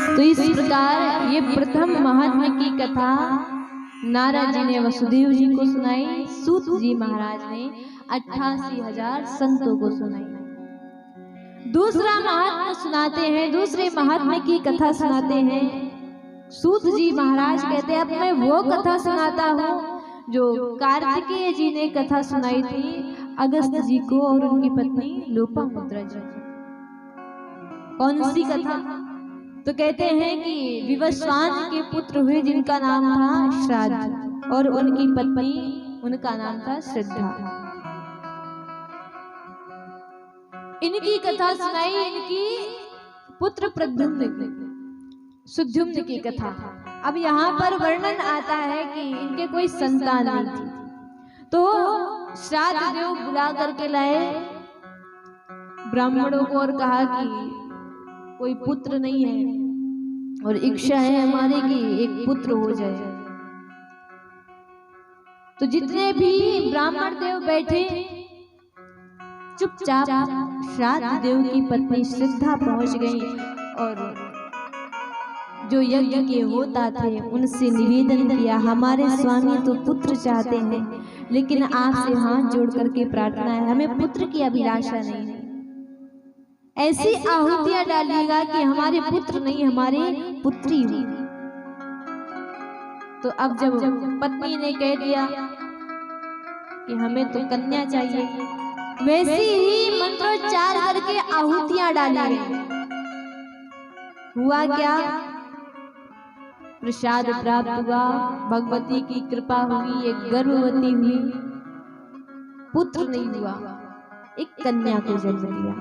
तो इस प्रकार ये प्रथम महात्म्य की कथा नारद जी ने वसुदेव जी को सुनाई, सूत जी महाराज ने 88,000 संतों को सुनाई। दूसरा महात्म्य सुनाते हैं, दूसरे महात्म्य की कथा सुनाते हैं। सूत जी महाराज कहते हैं अब मैं वो कथा सुनाता हूँ जो कार्तिकेय जी ने कथा सुनाई थी अगस्त जी को और उनकी पत्नी लोपामुद्रा जी को। कौन सी कथा? तो कहते हैं कि विवस्वान के पुत्र हुए जिनका नाम था श्राद्ध और उनकी पत्नी, उनका नाम था श्रद्धा। इनकी कथा सुनाई, इनकी पुत्र प्रद्युम्न सुद्युम्न की कथा। अब यहाँ पर वर्णन आता है कि इनके कोई संतान नहीं थी, तो श्राद्ध देव बुला करके लाए ब्राह्मणों को और कहा कि कोई पुत्र नहीं है और इच्छा है हमारे कि एक पुत्र हो जाए। तो जितने भी ब्राह्मण देव बैठे चुपचाप श्राद्ध देव की पत्नी श्रद्धा पहुंच गई और जो यज्ञ के होता थे उनसे निवेदन किया, हमारे स्वामी तो पुत्र चाहते हैं लेकिन आपसे हाथ जोड़ करके प्रार्थना है, हमें पुत्र की अभिलाषा नहीं है। ऐसी आहुतियां डालिएगा कि हमारे पुत्र नहीं हमारे पुत्री हो। तो अब जब पत्नी ने कह दिया कि हमें तो कन्या चाहिए, वैसे ही मंत्रोच्चार करके आहुतियां डाली। हुआ क्या? प्रसाद प्राप्त हुआ, भगवती की कृपा हुई, एक गर्भवती हुई, पुत्र नहीं हुआ, एक कन्या को जन्म दिया।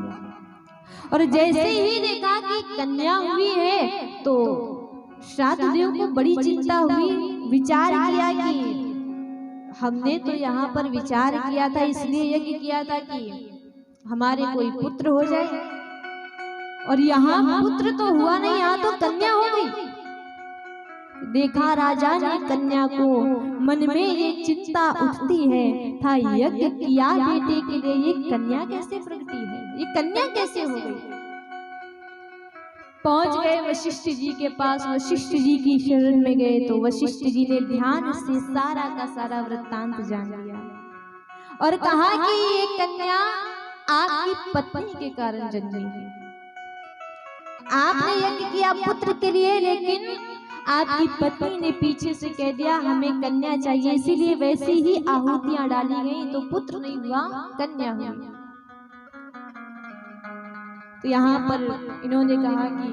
और जैसे ही देखा कि कन्या हुई है तो श्राद्ध देव को बड़ी चिंता हुई। विचार किया कि हमने तो यहाँ पर विचार किया था, इसलिए यज्ञ किया था कि हमारे कोई पुत्र हो जाए और यहाँ पुत्र तो हुआ नहीं, यहाँ तो कन्या हो गई। देखा राजा ने कन्या को, मन में ये चिंता उठती है, था यज्ञ किया बेटे के लिए, ये कन्या कैसे प्रगटी है, ये कन्या कैसे हो गई। पहुंच गए वशिष्ठ जी के पास, वशिष्ठ जी की शरण में गए तो वशिष्ठ जी ने ध्यान से सारा का सारा वृत्तांत जान लिया और कहा कि ये कन्या आपकी पत्नी के कारण जन्मी है। आपने यज्ञ किया पुत्र के लिए, लेकिन आपकी पत्नी ने पीछे से कह दिया हमें कन्या चाहिए, इसीलिए वैसी ही आहुतियां डाली गई तो पुत्र नहीं हुआ, कन्या हुई। तो यहाँ पर इन्होंने कहा कि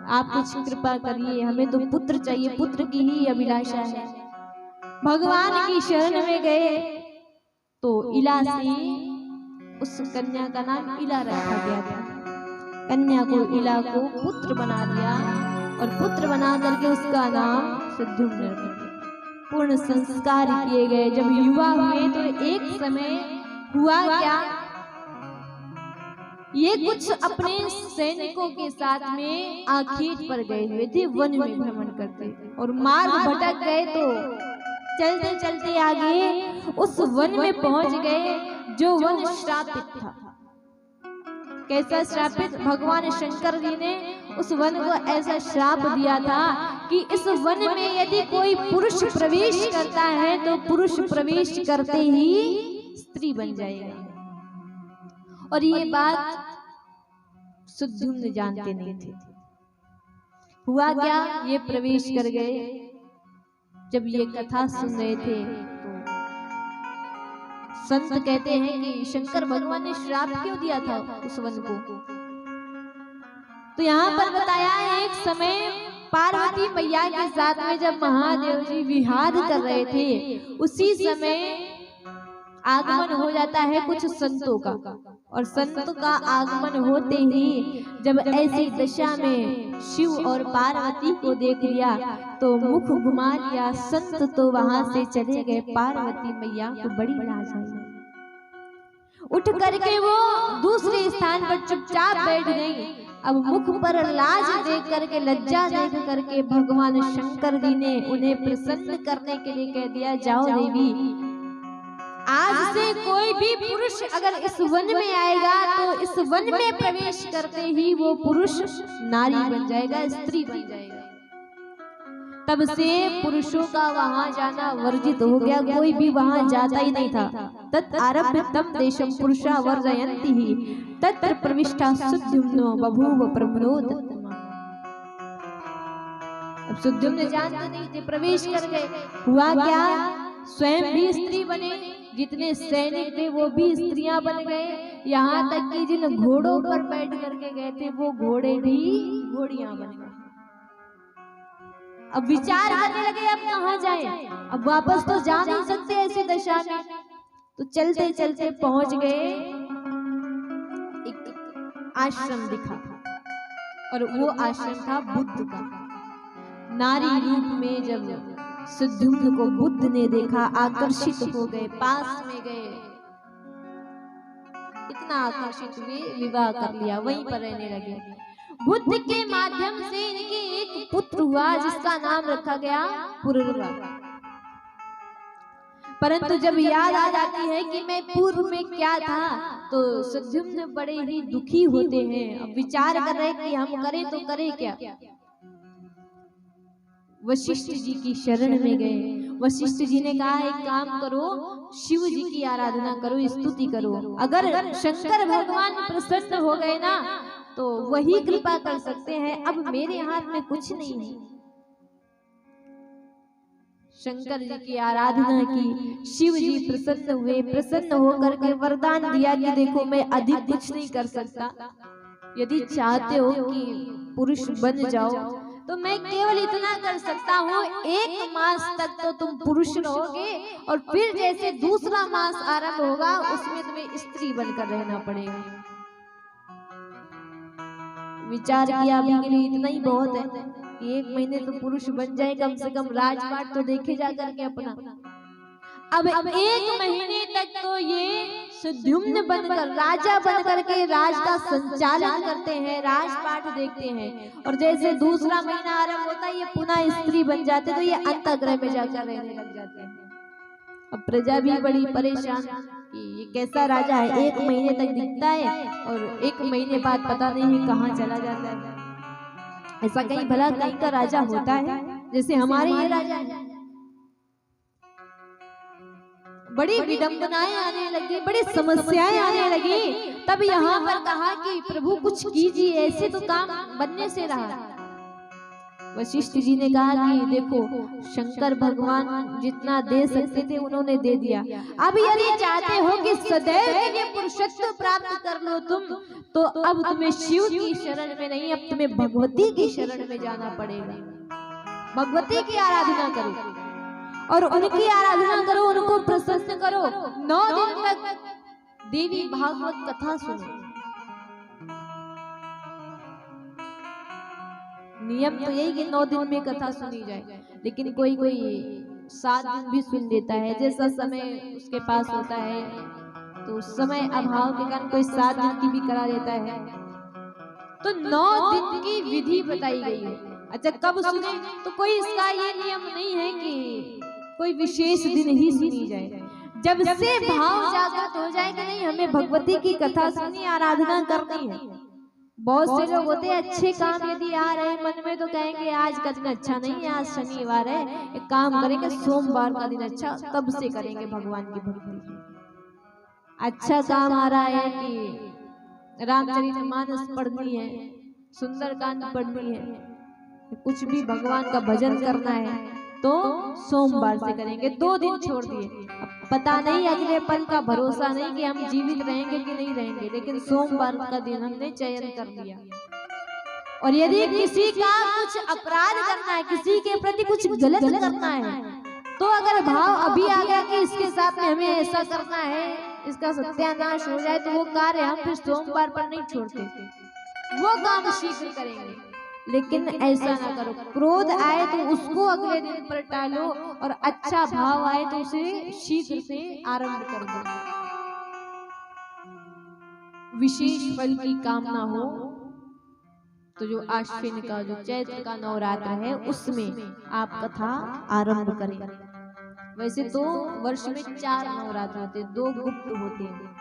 आप कुछ कृपा करिए, हमें तो पुत्र चाहिए, पुत्र की ही अभिलाषा है। भगवान की शरण में गए तो इला से उस कन्या का नाम इला रखा गया था। कन्या को, इला को पुत्र बना दिया और पुत्र बना करके उसका नाम सुद्युम्न रख दिया। पूर्ण संस्कार किए गए। जब युवा हुए तो एक समय हुआ क्या, ये कुछ अपने सैनिकों के साथ में आखेट पर गए हुए थे, वन में भ्रमण करते और मार्ग भटक गए तो चलते चलते आगे उस वन में पहुंच गए जो वन श्रापित था। कैसा श्रापित? भगवान शंकर जी ने उस वन को ऐसा श्राप दिया था कि इस वन में यदि कोई पुरुष प्रवेश करता है तो पुरुष प्रवेश करते ही स्त्री बन जाएगा। और ये बात सुद्युम्न जानते नहीं थे। हुआ क्या, ये प्रवेश कर गए। जब ये कथा सुन रहे थे तो संत कहते हैं कि शंकर भगवान ने श्राप क्यों दिया था उस वन को। तो यहाँ पर बताया है एक समय पार्वती मैया के साथ में जब महादेव जी विहार कर रहे थे, उसी समय आगमन हो जाता है कुछ संतों का। और संत का आगमन होते ही जब ऐसी दशा में शिव और पार्वती को देख लिया तो मुख घुमा लिया। संत तो वहां से चले गए, पार्वती मैया को बड़ी लाज आई। उठ करके वो दूसरे स्थान पर चुपचाप बैठ गई। अब मुख पर लाज देख करके, लज्जा देख करके भगवान शंकर जी ने उन्हें प्रसन्न करने के लिए कह दिया, जाओ देवी आज से कोई भी पुरुष अगर इस वन में आएगा तो इस वन में प्रवेश करते ही वो पुरुष नारी बन जाएगा, स्त्री बन जाएगा। तब से पुरुषों का वहां जाना वर्जित हो गया, कोई भी वहां जाता ही नहीं था। तत् आरभ्य तम देशम पुरुषा वर्जयन्ति ही तत्र प्रविष्टा सुद्युम्नो बभूव प्रमनोद। अब सुद्युम्न जानते नहीं थे, प्रवेश कर गए। हुआ क्या, स्वयं भी स्त्री बने, जितने सैनिक थे वो भी स्त्रियां बन गए, यहाँ तक कि जिन घोड़ों पर बैठ करके गए थे वो घोड़े भी घोड़ियां बन गए। अब विचार करने लगे अब कहाँ जाएं, अब वापस तो जा नहीं सकते ऐसी दशा में। तो चलते चलते पहुंच गए, एक आश्रम दिखा और वो आश्रम था बुद्ध का। नारी रूप में जब सुद्युम्न को बुद्ध ने देखा, आकर्षित हो गए, पास में गए, इतना आकर्षित हुए विवाह कर लिया, वहीं पर रहने लगे। बुद्ध के माध्यम से इनके एक पुत्र हुआ जिसका नाम रखा गया पुरुरवा। परंतु जब याद आ जाती है कि मैं पूर्व में क्या था तो सुद्युम्न बड़े ही दुखी होते हैं। अब विचार कर रहे कि हम करें तो करें क्या। वशिष्ठ जी की शरण में गए। वशिष्ठ जी ने कहा एक काम करो, शिव जी की आराधना करो, स्तुति करो। अगर शंकर भगवान प्रसन्न हो गए ना तो वही कृपा कर सकते हैं, अब मेरे हाथ में कुछ नहीं है। शंकर जी की आराधना की, शिव जी प्रसन्न हुए, प्रसन्न होकर के वरदान दिया कि देखो मैं अधिक कुछ नहीं कर सकता, यदि चाहते हो कि पुरुष बन जाओ तो मैं केवल इतना कर सकता हूँ, 1 मास तक तो तुम पुरुष रहोगे और फिर जैसे दूसरा मास आरंभ होगा उसमें तुम्हें स्त्री बनकर रहना पड़ेगा। विचार किया अभी के लिए इतना ही बहुत है कि 1 महीने तो पुरुष बन जाए, कम से कम राजपाट तो देखे जा करके अपना। अब 1 महीने तक तो ये सुद्युम्न बनकर राजा बनकर के राज का संचालन करते हैं, राजपाट देखते हैं, और जैसे दूसरा महीना आरंभ होता है ये पुनः स्त्री बन जाते, तो ये अंतःग्रह में जाकर रहने लग जाते हैं। अब प्रजा भी बड़ी परेशान कि ये कैसा राजा है, 1 महीने तक दिखता है और 1 महीने बाद पता नहीं कहाँ चला जाता है। ऐसा कहीं भला कहीं का राजा होता है जैसे हमारे ये राजा है। बड़ी विडंबनाएं आने लगी, बड़ी समस्याएं आने लगी। तब यहाँ पर कहा कि प्रभु कुछ कीजिए, ऐसे तो काम बनने से रहा। वशिष्ठ जी ने कहा कि देखो शंकर भगवान जितना दे सकते थे उन्होंने दे दिया, अब यदि चाहते हो कि सदैव के लिए पुरुषत्व प्राप्त कर लो तुम, तो अब तुम्हें शिव की शरण में नहीं, अब तुम्हें भगवती की शरण में जाना पड़ेगा। भगवती की आराधना करो और उनकी आराधना करो, उनको प्रसन्न करो। 9 दिन तक देवी भागवत कथा सुनो। नियम तो यही कि 9 दिन में कथा सुनी जाए, लेकिन कोई कोई 7 दिन भी सुन लेता है, जैसा समय उसके पास होता है, तो उस समय अभाव के कारण कोई 7 दिन की भी करा देता है। तो 9 दिन की विधि बताई गई है। अच्छा कब सुने, तो कोई इसका ये नियम नहीं है कि कोई विशेष दिन ही सुनी जाए। जब से भाव जागृत हो जाए कि नहीं हमें भगवती की कथा सुनी, आराधना करनी है। बहुत से लोग होते हैं अच्छे काम यदि आ रहे मन में तो कहेंगे आज का दिन अच्छा नहीं है, आज शनिवार है, एक काम करेंगे सोमवार का दिन अच्छा, तब से करेंगे भगवान की भक्ति। अच्छा काम आ रहा है कि रामचरितमानस पढ़नी है, सुंदरकांड पढ़नी है, कुछ भी भगवान का भजन करना है तो सोमवार से करेंगे। 2 दिन छोड़ दिए, पता नहीं अगले पल का भरोसा नहीं कि हम जीवित रहेंगे कि नहीं रहेंगे, लेकिन सोमवार का दिन हमने चयन कर लिया। और यदि किसी का कुछ अपराध करना है, किसी के प्रति कुछ गलत करना है, तो अगर भाव अभी आ गया कि इसके साथ में हमें ऐसा करना है, इसका सत्यानाश हो जाए, तो वो कार्य हम फिर सोमवार पर नहीं छोड़ते, वो काम शीघ्र करेंगे। लेकिन ऐसा ना करो, क्रोध आए तो उसको अगले दिन पर टालो और अच्छा भाव आए तो उसे शीघ्र से आरंभ कर दो। विशेष फल की कामना हो तो जो आश्विन का, जो चैत्र का नवरात्र है उसमें आप कथा आरंभ करें। वैसे तो वर्ष में 4 नवरात्र होते, 2 गुप्त होते हैं।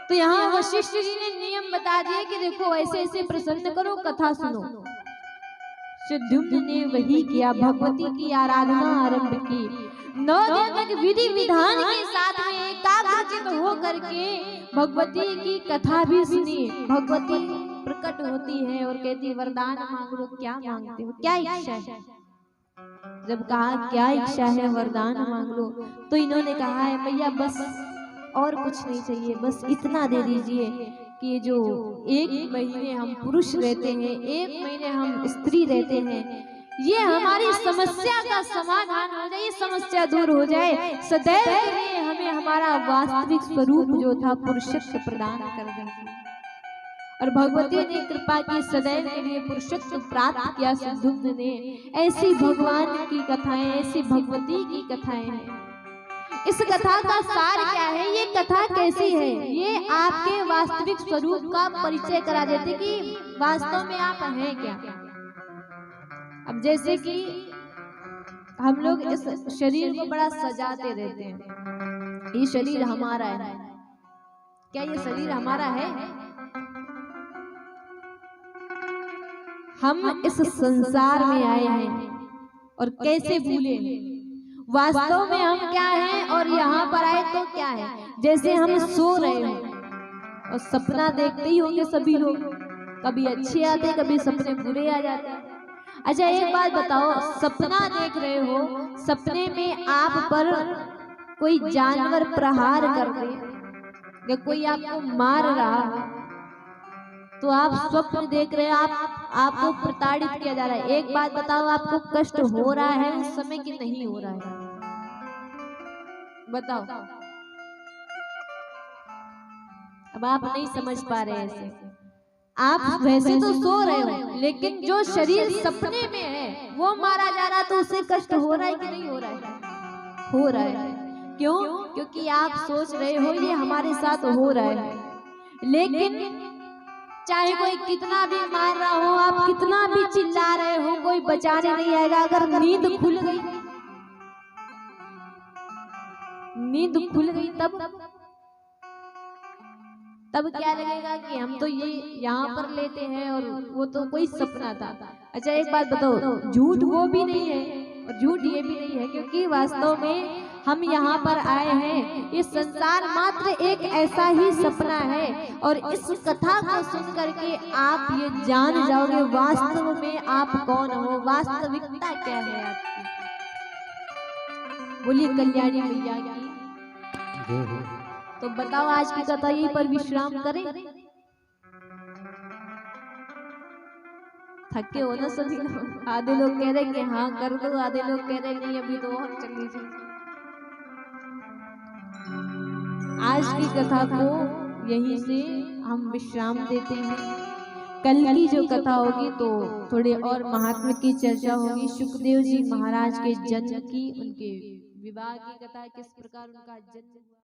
तो यहाँ वशिष्ठ जी ने नियम बता दिए कि देखो ऐसे ऐसे प्रसन्न करो, कथा सुनो। सुद्युम्न ने वही किया, भगवती की आराधना आरंभ की। 9 दिन तक विधि विधान के साथ में एकाग्रचित हो करके भगवती की कथा भी सुनी। भगवती प्रकट होती है और कहती वरदान मांग लो, क्या मांगते हो, क्या इच्छा है। जब कहा क्या इच्छा है, वरदान मांग लो, तो इन्होंने कहा है मैया बस और कुछ नहीं चाहिए, बस इतना दे दीजिए कि जो 1 महीने हम पुरुष रहते हैं, 1 महीने हम स्त्री रहते हैं, ये हमारी समस्या का समाधान हो जाए, समस्या दूर हो जाए। सदैव के लिए हमें हमारा वास्तविक स्वरूप जो था पुरुषत्व प्रदान कर देंगे। और भगवती ने कृपा की, सदैव के लिए पुरुषत्व प्राप्त किया सुद्युम्न ने। ऐसी भगवान की कथाएं, ऐसी भगवती की कथाएं हैं। इस कथा का सार क्या है, ये कथा कैसी है, ये आपके वास्तविक स्वरूप का परिचय करा देते कि वास्तव में आप हैं क्या। अब जैसे कि हम लोग इस शरीर को बड़ा सजाते रहते हैं, ये शरीर हमारा है, क्या ये शरीर हमारा है? हम इस संसार में आए हैं और कैसे भूले वास्तव में हम क्या हैं और यहाँ पर आए तो क्या है। जैसे हम सो रहे हो और सपना देखते ही होंगे सभी लोग, कभी अच्छे आते कभी सपने बुरे आ जाते। अच्छा एक बात बताओ, सपना देख रहे हो, सपने में आप पर कोई जानवर प्रहार कर दे या कोई आपको मार रहा हो, तो आप स्वप्न देख रहे हैं, आपको प्रताड़ित किया जा रहा है। एक बात बताओ, आपको कष्ट हो रहा है उस समय कि नहीं हो रहा है, बताओ। अब आप नहीं समझ पा रहे ऐसे, आप वैसे तो सो रहे हो, लेकिन जो शरीर सपने में है वो मारा जा रहा, तो उसे कष्ट हो रहा है कि नहीं हो रहा है? हो रहा है। क्यों? क्योंकि आप सोच रहे हो ये हमारे साथ हो रहा है, लेकिन चाहे कोई कितना भी मार रहा हो, आप कितना भी चिल्ला रहे हो, कोई बचाने नहीं आएगा। अगर नींद खुल गई, नींद खुल गई तब क्या लगेगा कि हम तो ये यहाँ पर लेते हैं और वो तो कोई सपना था। अच्छा एक बात बताओ, झूठ वो भी नहीं है और झूठ ये भी नहीं है, क्योंकि वास्तव में हम यहाँ पर आए हैं, ये संसार मात्र एक ऐसा ही सपना है। और इस कथा को सुन करके आप ये जान जाओगे वास्तव में आप कौन हो, वास्तविकता क्या है आपकी। बोलिए कल्याणी मैया की। तो बताओ आज की कथा यहीं पर विश्राम करें? थके हो ना सभी लोग? आधे लोग कह रहे कि हाँ कर दो, आधे लोग कह रहे नहीं अभी तो और चल लीजिए। आज की कथा को यहीं से हम विश्राम देते हैं। कल की जो कथा होगी तो थोड़े और महात्मा की चर्चा होगी। सुखदेव जी महाराज के जन्म की, उनके विवाह की कथा, किस प्रकार उनका जन्म